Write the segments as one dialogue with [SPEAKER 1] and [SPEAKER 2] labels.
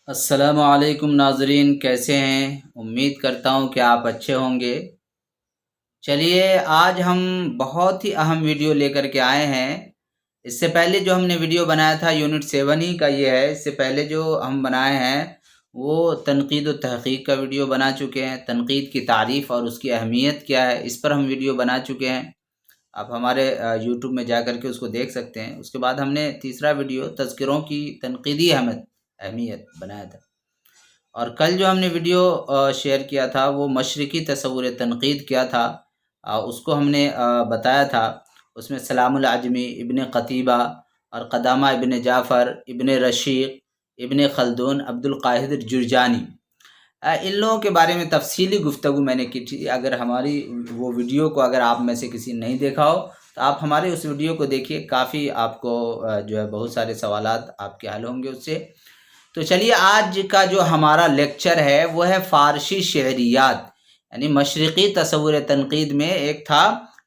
[SPEAKER 1] السلام علیکم ناظرین، کیسے ہیں؟ امید کرتا ہوں کہ آپ اچھے ہوں گے۔ چلیے، آج ہم بہت ہی اہم ویڈیو لے کر کے آئے ہیں۔ اس سے پہلے جو ہم نے ویڈیو بنایا تھا یونٹ 7 ہی کا یہ ہے۔ اس سے پہلے جو ہم بنائے ہیں وہ تنقید و تحقیق کا ویڈیو بنا چکے ہیں، تنقید کی تعریف اور اس کی اہمیت کیا ہے، اس پر ہم ویڈیو بنا چکے ہیں۔ آپ ہمارے یوٹیوب میں جا کر کے اس کو دیکھ سکتے ہیں۔ اس کے بعد ہم نے تیسرا ویڈیو تذکروں کی تنقیدی اہمیت بنایا تھا، اور کل جو ہم نے ویڈیو شیئر کیا تھا وہ مشرقی تصور تنقید کیا تھا، اس کو ہم نے بتایا تھا۔ اس میں سلام العجمی، ابن قتیبہ اور قدامہ ابن جعفر، ابن رشیق، ابن خلدون، عبد القاہر جرجانی، ان لوگوں کے بارے میں تفصیلی گفتگو میں نے کی تھی۔ اگر ہماری وہ ویڈیو کو اگر آپ میں سے کسی نے نہیں دیکھا ہو تو آپ ہمارے اس ویڈیو کو دیکھیے، کافی آپ کو جو ہے بہت سارے سوالات آپ کے حل ہوں گے اس سے۔ تو چلیے، آج کا جو ہمارا لیکچر ہے وہ ہے فارسی شعریات، یعنی مشرقی تصور تنقید میں ایک تھا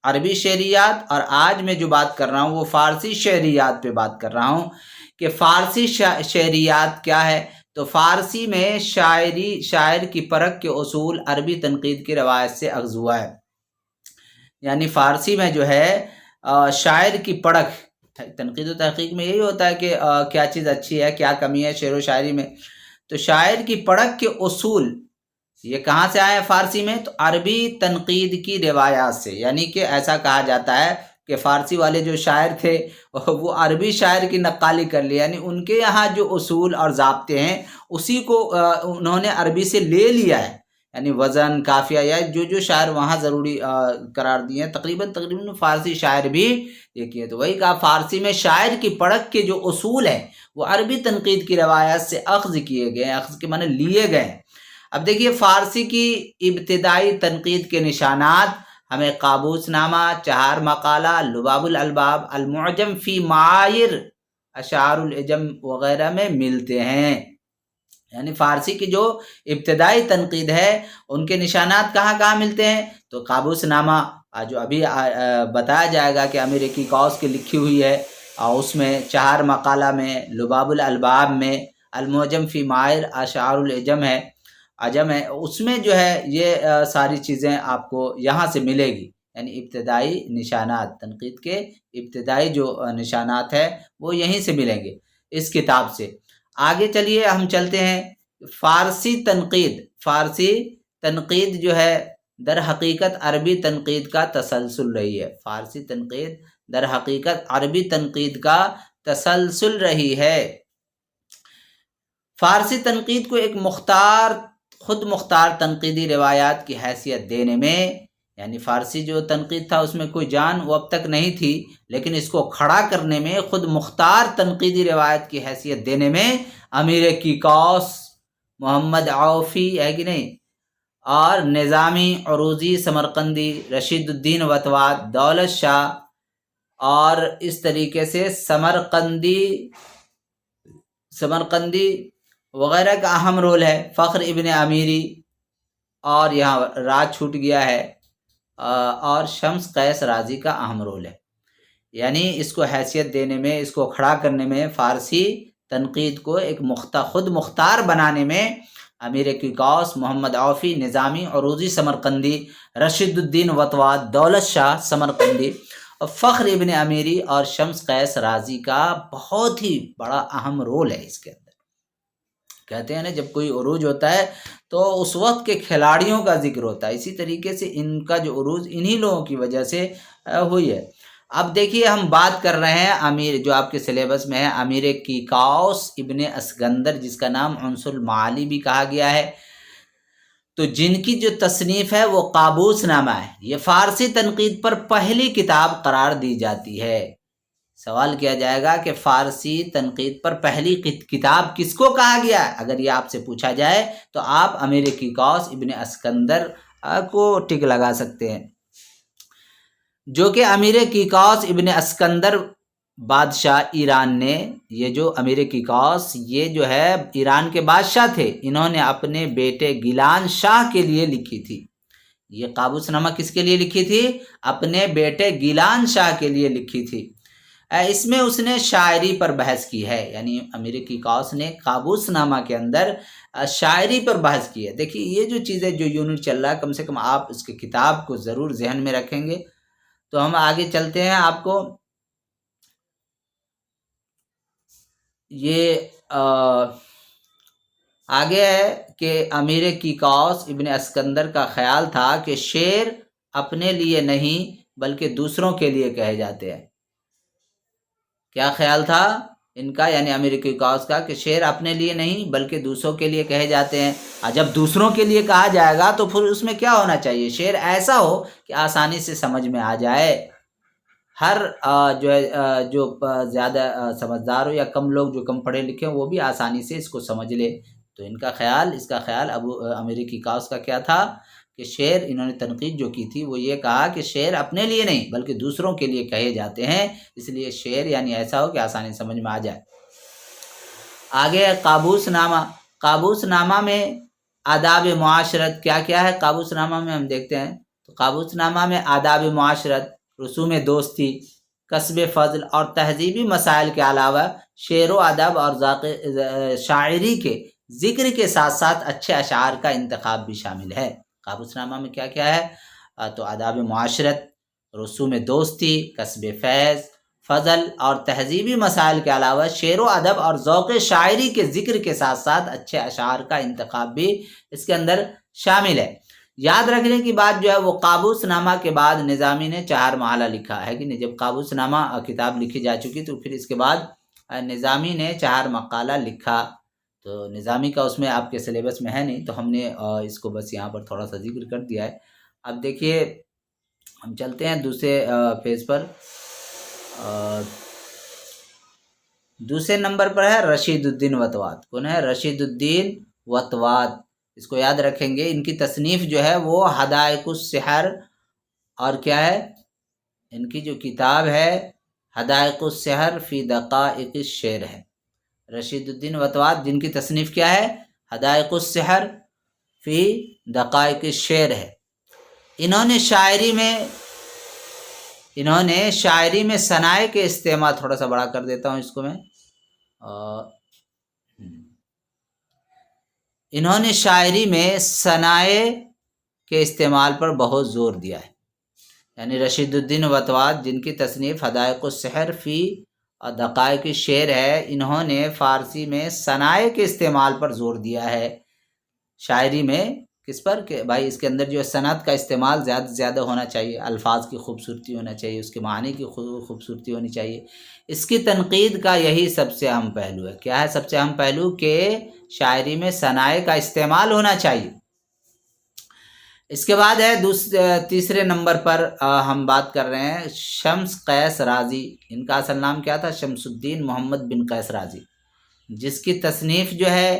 [SPEAKER 1] عربی شعریات، اور آج میں جو بات کر رہا ہوں وہ فارسی شعریات پہ بات کر رہا ہوں کہ فارسی شعریات کیا ہے۔ تو فارسی میں شاعر کی پرکھ کے اصول عربی تنقید کی روایت سے اخذ ہوا ہے، یعنی فارسی میں جو ہے شاعر کی پرکھ، تنقید و تحقیق میں یہی ہوتا ہے کہ کیا چیز اچھی ہے، کیا کمی ہے شعر و شاعری میں۔ تو شاعر کی پرکھ کے اصول یہ کہاں سے آئے فارسی میں؟ تو عربی تنقید کی روایات سے، یعنی کہ ایسا کہا جاتا ہے کہ فارسی والے جو شاعر تھے وہ عربی شاعر کی نقالی کر لی، یعنی ان کے یہاں جو اصول اور ضابطے ہیں اسی کو انہوں نے عربی سے لے لیا ہے، یعنی وزن، قافیہ، یا جو شاعر وہاں ضروری قرار دیے ہیں، تقریباً فارسی شاعر بھی یہ کیے۔ تو وہی کہا فارسی میں شاعر کی پرکھ کے جو اصول ہیں وہ عربی تنقید کی روایت سے اخذ کیے گئے ہیں، اخذ کے معنی لیے گئے ہیں۔ اب دیکھیے، فارسی کی ابتدائی تنقید کے نشانات ہمیں قابوس نامہ، چہار مقالہ، لباب الالباب، المعجم فی معایر، اشعار العجم وغیرہ میں ملتے ہیں۔ یعنی فارسی کی جو ابتدائی تنقید ہے ان کے نشانات کہاں کہاں ملتے ہیں؟ تو قابوس نامہ جو ابھی بتایا جائے گا کہ امیر کیکوس کی لکھی ہوئی ہے، اس میں چہار مقالہ میں، لباب الالباب میں، المعجم فی معایر اشعار العجم ہے، اس میں جو ہے یہ ساری چیزیں آپ کو یہاں سے ملے گی، یعنی ابتدائی نشانات، تنقید کے ابتدائی جو نشانات ہے وہ یہیں سے ملیں گے اس کتاب سے۔ آگے چلیے، ہم چلتے ہیں فارسی تنقید جو ہے در حقیقت عربی تنقید کا تسلسل رہی ہے۔ فارسی تنقید در حقیقت عربی تنقید کا تسلسل رہی ہے۔ فارسی تنقید کو ایک خود مختار تنقیدی روایات کی حیثیت دینے میں، یعنی فارسی جو تنقید تھا اس میں کوئی جان وہ اب تک نہیں تھی، لیکن اس کو کھڑا کرنے میں، خود مختار تنقیدی روایت کی حیثیت دینے میں امیر کیکوس، محمد عوفی ہے کہ نہیں، اور نظامی، عروضی، سمرقندی، رشید الدین وتواد، دولت شاہ، اور اس طریقے سے سمرقندی وغیرہ کا اہم رول ہے، فخر ابن امیری، اور یہاں راج چھوٹ گیا ہے، اور شمس قیس رازی کا اہم رول ہے۔ یعنی اس کو حیثیت دینے میں، اس کو کھڑا کرنے میں، فارسی تنقید کو ایک خود مختار بنانے میں امیر کیکوس، محمد عوفی، نظامی، عروضی سمرقندی، رشید الدین وتواد، دولت شاہ سمرقندی، فخر ابن امیری اور شمس قیس رازی کا بہت ہی بڑا اہم رول ہے اس کے اندر۔ کہتے ہیں نا، جب کوئی عروج ہوتا ہے تو اس وقت کے کھلاڑیوں کا ذکر ہوتا ہے، اسی طریقے سے ان کا جو عروج انہی لوگوں کی وجہ سے ہوئی ہے۔ اب دیکھیے، ہم بات کر رہے ہیں جو آپ کے سلیبس میں ہے، امیر کیکوس ابن اسکندر، جس کا نام عنصر المعالی بھی کہا گیا ہے، تو جن کی جو تصنیف ہے وہ قابوس نامہ ہے۔ یہ فارسی تنقید پر پہلی کتاب قرار دی جاتی ہے۔ سوال کیا جائے گا کہ فارسی تنقید پر پہلی کتاب کس کو کہا گیا ہے؟ اگر یہ آپ سے پوچھا جائے تو آپ امیر کیکوس ابن اسکندر کو ٹک لگا سکتے ہیں، جو کہ امیر کیکوس ابن اسکندر بادشاہ ایران نے، یہ جو امیر کیکوس یہ جو ہے ایران کے بادشاہ تھے، انہوں نے اپنے بیٹے گیلان شاہ کے لیے لکھی تھی۔ یہ قابوس نامہ کس کے لیے لکھی تھی؟ اپنے بیٹے گیلان شاہ کے لیے لکھی تھی۔ اس میں اس نے شاعری پر بحث کی ہے، یعنی امیر کیکاؤس نے قابوس نامہ کے اندر شاعری پر بحث کی ہے۔ دیکھیے یہ جو چیزیں جو یونٹ چل رہا ہے، کم سے کم آپ اس کی کتاب کو ضرور ذہن میں رکھیں گے۔ تو ہم آگے چلتے ہیں۔ آپ کو یہ آگے ہے کہ امیر کیکاؤس ابن اسکندر کا خیال تھا کہ شعر اپنے لیے نہیں بلکہ دوسروں کے لیے کہے جاتے ہیں۔ کیا خیال تھا ان کا، یعنی امیر کیکاؤس کا، کہ شعر اپنے لیے نہیں بلکہ دوسروں کے لیے کہے جاتے ہیں۔ اور جب دوسروں کے لیے کہا جائے گا تو پھر اس میں کیا ہونا چاہیے؟ شعر ایسا ہو کہ آسانی سے سمجھ میں آ جائے، ہر جو زیادہ سمجھدار ہو یا کم لوگ جو کم پڑھے لکھے وہ بھی آسانی سے اس کو سمجھ لے۔ تو اس کا خیال امیر کیکاؤس کا کیا تھا کہ شعر، انہوں نے تنقید جو کی تھی وہ یہ کہا کہ شعر اپنے لیے نہیں بلکہ دوسروں کے لیے کہے جاتے ہیں، اس لیے شعر یعنی ایسا ہو کہ آسانی سے سمجھ میں آ جائے۔ آگے قابوس نامہ۔ قابوس نامہ میں آداب معاشرت کیا کیا ہے؟ قابوس نامہ میں ہم دیکھتے ہیں تو قابوس نامہ میں آداب معاشرت، رسوم دوستی، کسب فضل اور تہذیبی مسائل کے علاوہ شعر و ادب اور شاعری کے ذکر کے ساتھ ساتھ اچھے اشعار کا انتخاب بھی شامل ہے۔ قابوس نامہ میں کیا کیا ہے؟ تو آداب معاشرت، رسوم دوستی، کسب فضل اور تہذیبی مسائل کے علاوہ شعر و ادب اور ذوق شاعری کے ذکر کے ساتھ ساتھ اچھے اشعار کا انتخاب بھی اس کے اندر شامل ہے۔ یاد رکھنے کی بات جو ہے وہ قابوس نامہ کے بعد نظامی نے 4 محلہ لکھا ہے کہ نہیں۔ جب قابوس نامہ کتاب لکھی جا چکی تو پھر اس کے بعد نظامی نے 4 مقالہ لکھا۔ تو نظامی کا اس میں آپ کے سلیبس میں ہے نہیں تو ہم نے اس کو بس یہاں پر تھوڑا سا ذکر کر دیا ہے۔ اب دیکھیے ہم چلتے ہیں دوسرے پیج پر۔ دوسرے نمبر پر ہے رشید الدین وطواد۔ کون ہے؟ رشید الدین وطواد۔ اس کو یاد رکھیں گے۔ ان کی تصنیف جو ہے وہ حدائق السحر، اور کیا ہے ان کی جو کتاب ہے حدائق السحر فی دقائق الشعر ہے۔ رشید الدین وطواد جن کی تصنیف کیا ہے؟ حدائق السحر فی دقائق الشعر ہے۔ انہوں نے شاعری میں صنائع کے استعمال، تھوڑا سا بڑا کر دیتا ہوں اس کو میں، انہوں نے شاعری میں صنائع کے استعمال پر بہت زور دیا ہے۔ یعنی رشید الدین وطواد جن کی تصنیف حدائق السحر فی دقائق الشعر ہے، انہوں نے فارسی میں صنائع کے استعمال پر زور دیا ہے شاعری میں۔ کس پر؟ کہ بھائی اس کے اندر جو صنعت کا استعمال زیادہ سے زیادہ ہونا چاہیے، الفاظ کی خوبصورتی ہونا چاہیے، اس کے معنی کی خوبصورتی ہونی چاہیے۔ اس کی تنقید کا یہی سب سے اہم پہلو ہے۔ کیا ہے سب سے اہم پہلو؟ کہ شاعری میں صنائع کا استعمال ہونا چاہیے۔ اس کے بعد ہے تیسرے نمبر پر ہم بات کر رہے ہیں شمس قیس رازی۔ ان کا اصل نام کیا تھا؟ شمس الدین محمد بن قیس رازی، جس کی تصنیف جو ہے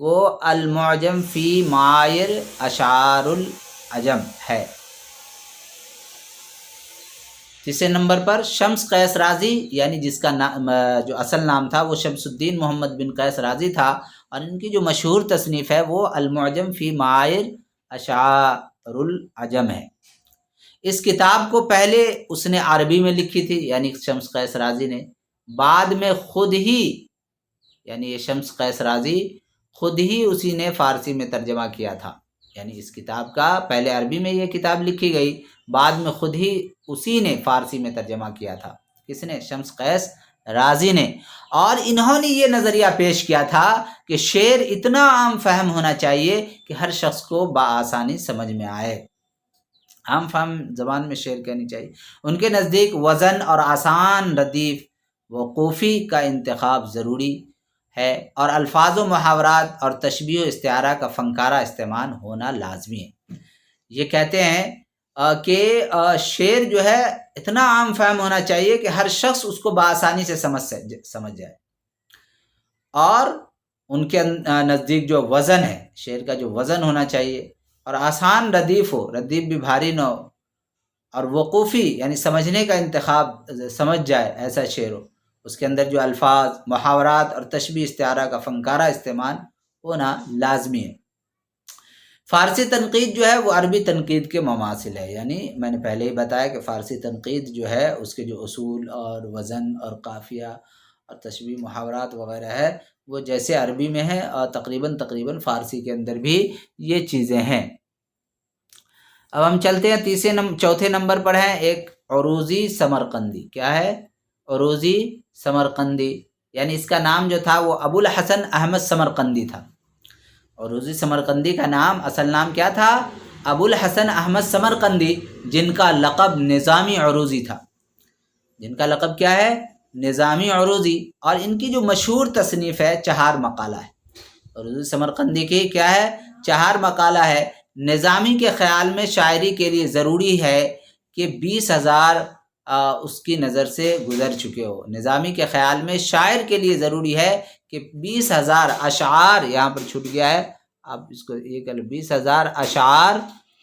[SPEAKER 1] وہ المعجم فی معایر اشعار العجم ہے۔ تیسرے نمبر پر شمس قیس رازی، یعنی جس کا جو اصل نام تھا وہ شمس الدین محمد بن قیس رازی تھا، اور ان کی جو مشہور تصنیف ہے وہ المعجم فی معایر اشعار العجم ہے۔ اس کتاب کو پہلے اس نے عربی میں لکھی تھی، یعنی شمس قیس رازی نے، بعد میں خود ہی، یعنی یہ شمس قیس رازی خود ہی اسی نے فارسی میں ترجمہ کیا تھا۔ یعنی اس کتاب کا پہلے عربی میں یہ کتاب لکھی گئی، بعد میں خود ہی اسی نے فارسی میں ترجمہ کیا تھا۔ کس نے؟ شمس قیس رازی نے۔ اور انہوں نے یہ نظریہ پیش کیا تھا کہ شعر اتنا عام فہم ہونا چاہیے کہ ہر شخص کو بآسانی سمجھ میں آئے، عام فہم زبان میں شعر کہنی چاہیے۔ ان کے نزدیک وزن اور آسان ردیف وقوفی کا انتخاب ضروری ہے، اور الفاظ و محاورات اور تشبیہ و استعارہ کا فنکارہ استعمال ہونا لازمی ہے۔ یہ کہتے ہیں کہ شعر جو ہے اتنا عام فہم ہونا چاہیے کہ ہر شخص اس کو بآسانی سے سمجھ جائے، اور ان کے نزدیک جو وزن ہے، شعر کا جو وزن ہونا چاہیے، اور آسان ردیف ہو، ردیف بھی بھاری نہ ہو، اور وقوفی یعنی سمجھنے کا انتخاب سمجھ جائے ایسا شعر ہو، اس کے اندر جو الفاظ، محاورات اور تشبیہ استعارہ کا فنکارہ استعمال ہونا لازمی ہے۔ فارسی تنقید جو ہے وہ عربی تنقید کے مماثل ہے، یعنی میں نے پہلے ہی بتایا کہ فارسی تنقید جو ہے اس کے جو اصول اور وزن اور قافیہ اور تشبیہ محاورات وغیرہ ہے وہ جیسے عربی میں ہے اور تقریباً فارسی کے اندر بھی یہ چیزیں ہیں۔ اب ہم چلتے ہیں چوتھے نمبر پر ہیں ایک عروضی سمرقندی۔ کیا ہے؟ عروضی سمرقندی، یعنی اس کا نام جو تھا وہ ابو الحسن احمد سمرقندی تھا۔ عروضی سمرقندی کا نام، اصل نام کیا تھا؟ ابو الحسن احمد سمرقندی، جن کا لقب نظامی عروضی تھا۔ جن کا لقب کیا ہے؟ نظامی عروضی۔ اور ان کی جو مشہور تصنیف ہے چہار مقالہ ہے۔ عروضی سمرقندی کی کیا ہے؟ چہار مقالہ ہے۔ نظامی کے خیال میں شاعری کے لیے ضروری ہے کہ 20,000 اس کی نظر سے گزر چکے ہو۔ نظامی کے خیال میں شاعر کے لیے ضروری ہے کہ 20,000 اشعار، یہاں پر چھوٹ گیا ہے، آپ اس کو یہ کہہ لو، 20,000 اشعار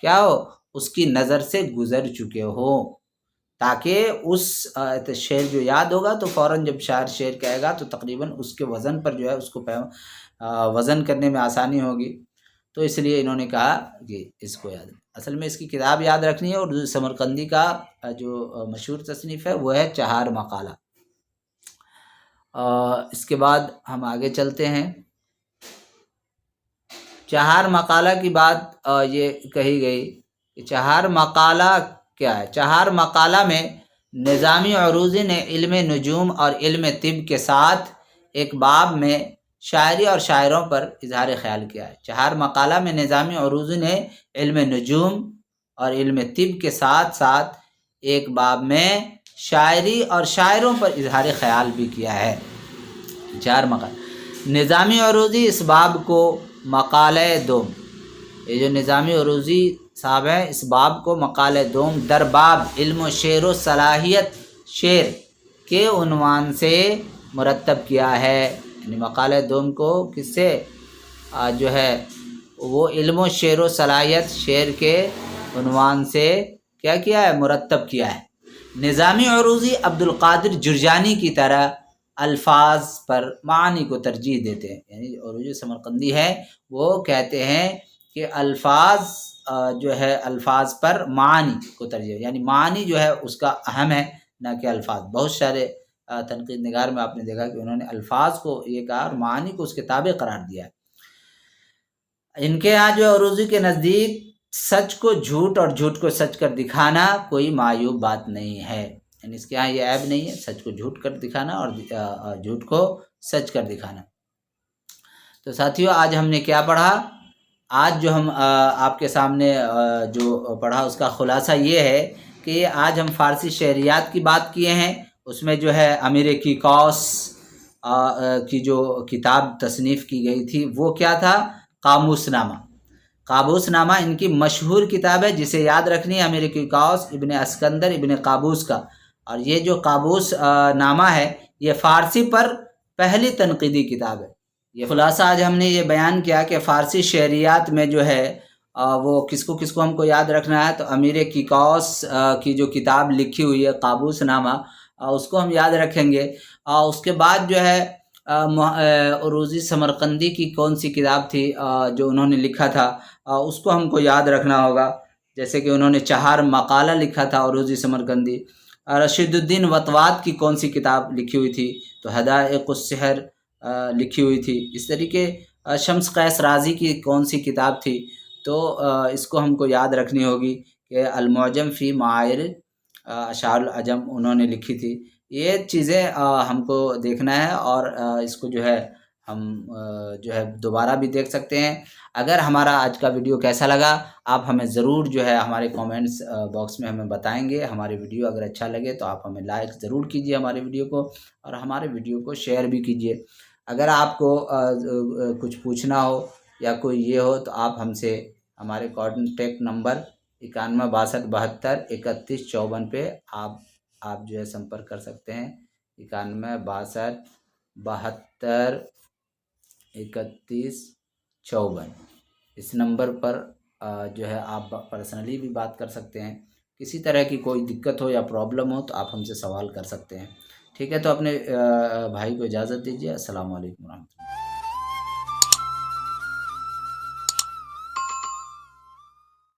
[SPEAKER 1] کیا ہو؟ اس کی نظر سے گزر چکے ہو، تاکہ اس شعر جو یاد ہوگا تو فوراً جب شاعر شعر کہے گا تو تقریباً اس کے وزن پر جو ہے اس کو وزن کرنے میں آسانی ہوگی۔ تو اس لیے انہوں نے کہا کہ اس کو یاد، اصل میں اس کی کتاب یاد رکھنی ہے۔ اور سمرقندی کا جو مشہور تصنیف ہے وہ ہے چہار مقالہ۔ اس کے بعد ہم آگے چلتے ہیں۔ چہار مقالہ کی بات یہ کہی گئی کہ چہار مقالہ کیا ہے؟ چہار مقالہ میں نظامی عروضی نے علم نجوم اور علم طب کے ساتھ ایک باب میں شاعری اور شاعروں پر اظہار خیال کیا ہے۔ چہار مقالہ میں نظامی عروضی نے علم نجوم اور علم طب کے ساتھ ساتھ ایک باب میں شاعری اور شاعروں پر اظہار خیال بھی کیا ہے۔ چار مقالہ نظامی عروضی اس باب کو مقالہ دوم، یہ جو نظامی عروضی صاحب ہیں اس باب کو مقالہ دوم در باب علم و شعر و صلاحیت شعر کے عنوان سے مرتب کیا ہے۔ یعنی مقالہ دوم کو کس سے جو ہے وہ علم و شعر و صلاحیت شعر کے عنوان سے کیا کیا ہے؟ مرتب کیا ہے۔ نظامی عروضی عبد القادر جرجانی کی طرح الفاظ پر معانی کو ترجیح دیتے ہیں، یعنی عروضی سمرقندی ہے وہ کہتے ہیں کہ الفاظ جو ہے الفاظ پر معانی کو ترجیح، یعنی معانی جو ہے اس کا اہم ہے نہ کہ الفاظ۔ بہت سارے تنقید نگار میں آپ نے دیکھا کہ انہوں نے الفاظ کو یہ کہا اور معانی کو اس کے تابع قرار دیا ہے۔ ان کے یہاں جو عروضی کے نزدیک سچ کو جھوٹ اور جھوٹ کو سچ کر دکھانا کوئی معیوب بات نہیں ہے، یعنی اس کے یہاں یہ عیب نہیں ہے سچ کو جھوٹ کر دکھانا اور جھوٹ کو سچ کر دکھانا۔ تو ساتھیو آج ہم نے کیا پڑھا؟ آج جو ہم آپ کے سامنے جو پڑھا اس کا خلاصہ یہ ہے کہ آج ہم فارسی شعریات کی بات کیے ہیں۔ اس میں جو ہے امیر کیکوس کی جو کتاب تصنیف کی گئی تھی وہ کیا تھا؟ قاموس نامہ۔ قابوس نامہ ان کی مشہور کتاب ہے جسے یاد رکھنی ہے، امیر کیکوس ابن اسکندر ابن قابوس کا۔ اور یہ جو قابوس نامہ ہے یہ فارسی پر پہلی تنقیدی کتاب ہے۔ یہ خلاصہ آج ہم نے یہ بیان کیا کہ فارسی شعریات میں جو ہے وہ کس کو ہم کو یاد رکھنا ہے، تو امیر کیکوس کی جو کتاب لکھی ہوئی ہے قابوس نامہ اس کو ہم یاد رکھیں گے۔ اس کے بعد جو ہے عروضی سمرقندی کی کون سی کتاب تھی جو انہوں نے لکھا تھا اس کو ہم کو یاد رکھنا ہوگا، جیسے کہ انہوں نے چہار مقالہ لکھا تھا عروضی سمرقندی۔ رشید الدین وطواد کی کون سی کتاب لکھی ہوئی تھی؟ تو حدائق السحر لکھی ہوئی تھی۔ اس طریقے شمس قیس رازی کی کون سی کتاب تھی؟ تو اس کو ہم کو یاد رکھنی ہوگی کہ المعجم فی معایر اشعار العجم انہوں نے لکھی تھی۔ یہ چیزیں ہم کو دیکھنا ہے اور اس کو جو ہے ہم جو ہے دوبارہ بھی دیکھ سکتے ہیں۔ اگر ہمارا آج کا ویڈیو کیسا لگا آپ ہمیں ضرور جو ہے ہمارے کومنٹس باکس میں ہمیں بتائیں گے۔ ہمارے ویڈیو اگر اچھا لگے تو آپ ہمیں لائک ضرور کیجئے ہمارے ویڈیو کو، اور ہمارے ویڈیو کو شیئر بھی کیجئے۔ اگر آپ کو کچھ پوچھنا ہو یا کوئی یہ ہو تو آپ ہم سے ہمارے کانٹیکٹ نمبر 91 62 72 31 54 پہ آپ جو ہے سمپرک کر سکتے ہیں۔ 91 62 72 31 54 اس نمبر پر جو ہے آپ پرسنلی بھی بات کر سکتے ہیں۔ کسی طرح کی کوئی دقت ہو یا پرابلم ہو تو آپ ہم سے سوال کر سکتے ہیں۔ ٹھیک ہے، تو اپنے بھائی کو اجازت دیجیے۔ السلام علیکم ورحمۃ اللہ۔